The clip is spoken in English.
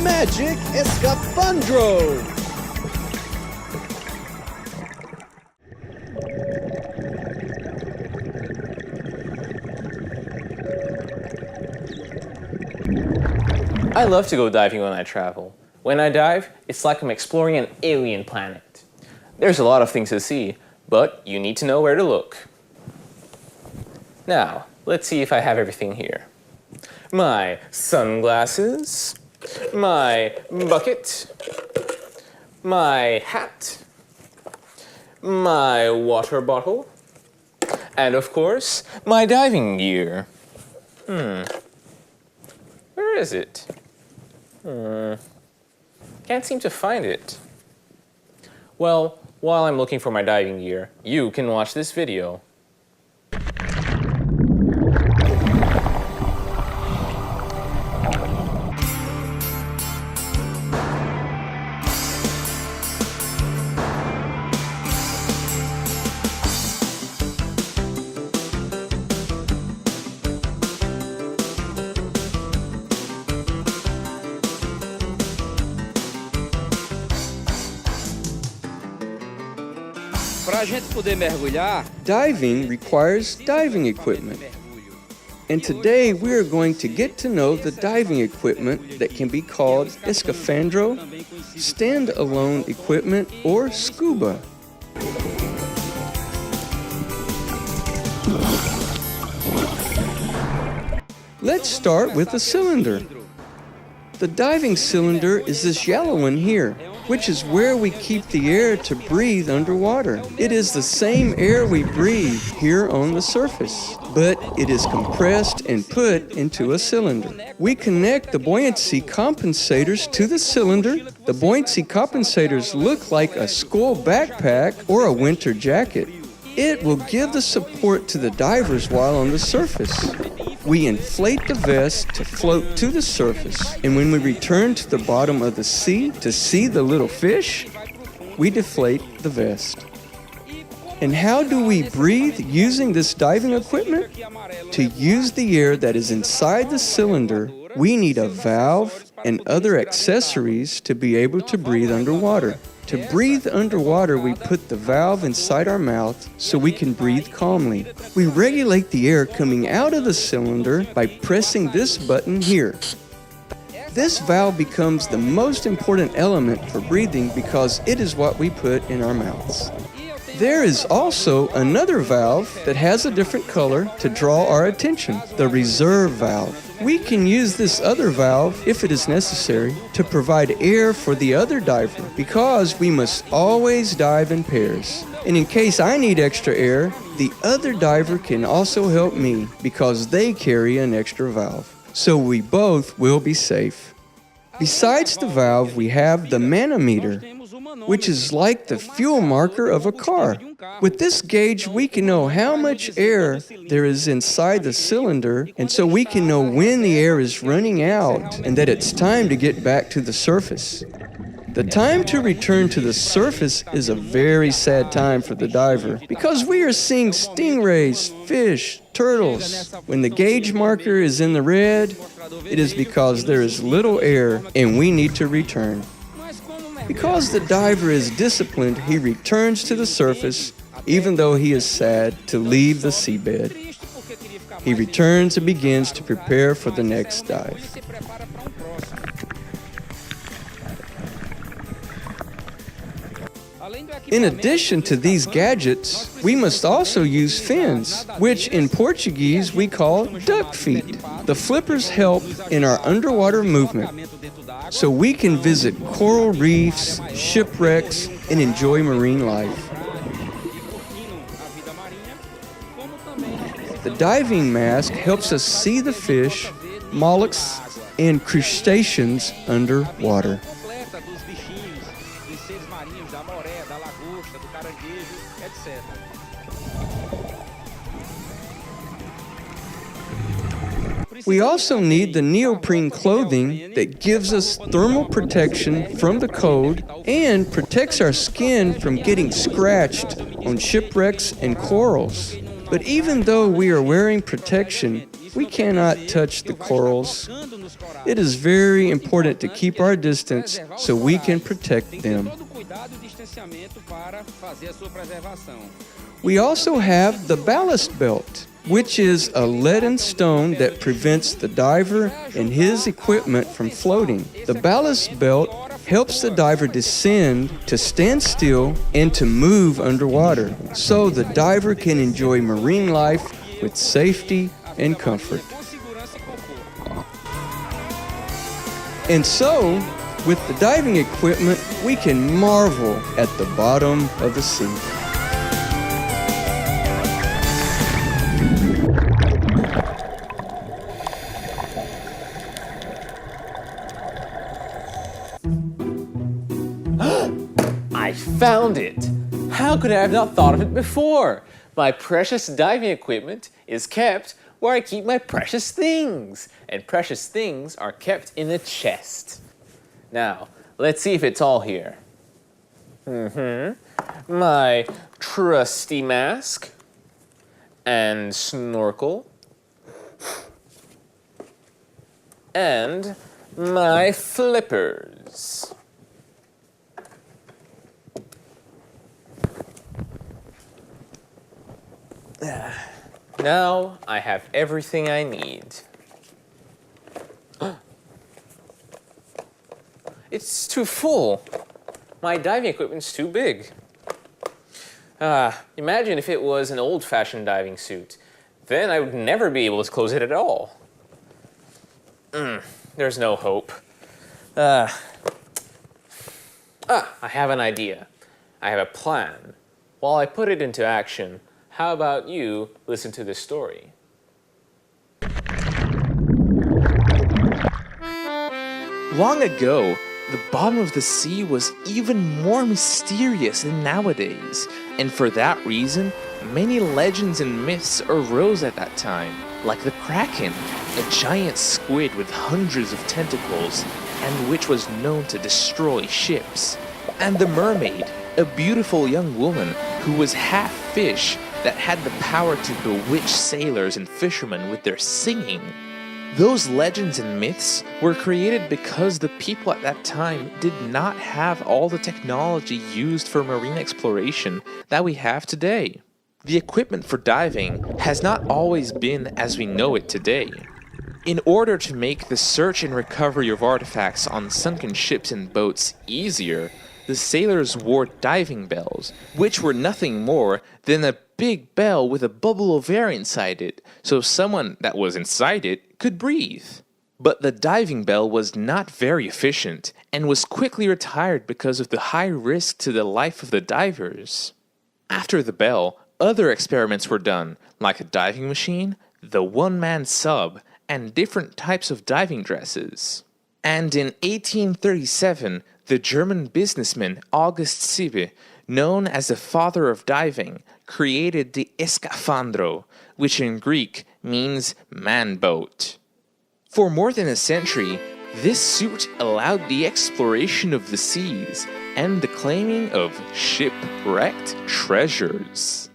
Magic Escafandro! I love to go diving when I travel. When I dive, it's like I'm exploring an alien planet. There's a lot of things to see, but you need to know where to look. Now, let's see if I have everything here. My sunglasses, my bucket, my hat, my water bottle, and of course, my diving gear. Where is it? Can't seem to find it. Well, while I'm looking for my diving gear, you can watch this video. Diving requires diving equipment. And today we are going to get to know the diving equipment that can be called Escafandro, stand-alone equipment, or scuba. Let's start with the cylinder. The diving cylinder is this yellow one here, which is where we keep the air to breathe underwater. It is the same air we breathe here on the surface, but it is compressed and put into a cylinder. We connect the buoyancy compensators to the cylinder. The buoyancy compensators look like a school backpack or a winter jacket. It will give the support to the divers while on the surface. We inflate the vest to float to the surface, and when we return to the bottom of the sea to see the little fish, we deflate the vest. And how do we breathe using this diving equipment? To use the air that is inside the cylinder, we need a valve and other accessories to be able to breathe underwater. To breathe underwater, we put the valve inside our mouth so we can breathe calmly. We regulate the air coming out of the cylinder by pressing this button here. This valve becomes the most important element for breathing because it is what we put in our mouths. There is also another valve that has a different color to draw our attention, the reserve valve. We can use this other valve, if it is necessary, to provide air for the other diver because we must always dive in pairs. And in case I need extra air, the other diver can also help me because they carry an extra valve. So we both will be safe. Besides the valve, we have the manometer, which is like the fuel marker of a car. With this gauge, we can know how much air there is inside the cylinder, and so we can know when the air is running out and that it's time to get back to the surface. The time to return to the surface is a very sad time for the diver because we are seeing stingrays, fish, turtles. When the gauge marker is in the red, it is because there is little air and we need to return. Because the diver is disciplined, he returns to the surface even though he is sad to leave the seabed. He returns and begins to prepare for the next dive. In addition to these gadgets, we must also use fins, which in Portuguese we call duck feet. The flippers help in our underwater movement, so we can visit coral reefs, shipwrecks, and enjoy marine life. The diving mask helps us see the fish, mollusks, and crustaceans underwater. We also need the neoprene clothing that gives us thermal protection from the cold and protects our skin from getting scratched on shipwrecks and corals. But even though we are wearing protection, we cannot touch the corals It is very important to keep our distance so we can protect them. We also have the ballast belt, which is a leaden stone that prevents the diver and his equipment from floating. The ballast belt helps the diver descend, to stand still, and to move underwater, so the diver can enjoy marine life with safety and comfort. And so, with the diving equipment, we can marvel at the bottom of the sea. I found it! How could I have not thought of it before? My precious diving equipment is kept where I keep my precious things. And precious things are kept in a chest. Now, let's see if it's all here. My trusty mask and snorkel and my flippers. Now I have everything I need. It's too full. My diving equipment's too big. Imagine if it was an old-fashioned diving suit. Then I would never be able to close it at all. There's no hope. I have an idea. I have a plan. While I put it into action, how about you listen to this story? Long ago, the bottom of the sea was even more mysterious than nowadays, and for that reason, many legends and myths arose at that time, like the Kraken, a giant squid with hundreds of tentacles, and which was known to destroy ships, and the mermaid, a beautiful young woman who was half fish that had the power to bewitch sailors and fishermen with their singing. Those legends and myths were created because the people at that time did not have all the technology used for marine exploration that we have today. The equipment for diving has not always been as we know it today. In order to make the search and recovery of artifacts on sunken ships and boats easier, the sailors wore diving bells, which were nothing more than a big bell with a bubble of air inside it, so someone that was inside it could breathe. But the diving bell was not very efficient and was quickly retired because of the high risk to the life of the divers. After the bell, other experiments were done, like a diving machine, the one-man sub, and different types of diving dresses. And in 1837, the German businessman August Sibbe, known as the father of diving, created the Escafandro, which in Greek means man-boat. For more than a century, this suit allowed the exploration of the seas and the claiming of shipwrecked treasures.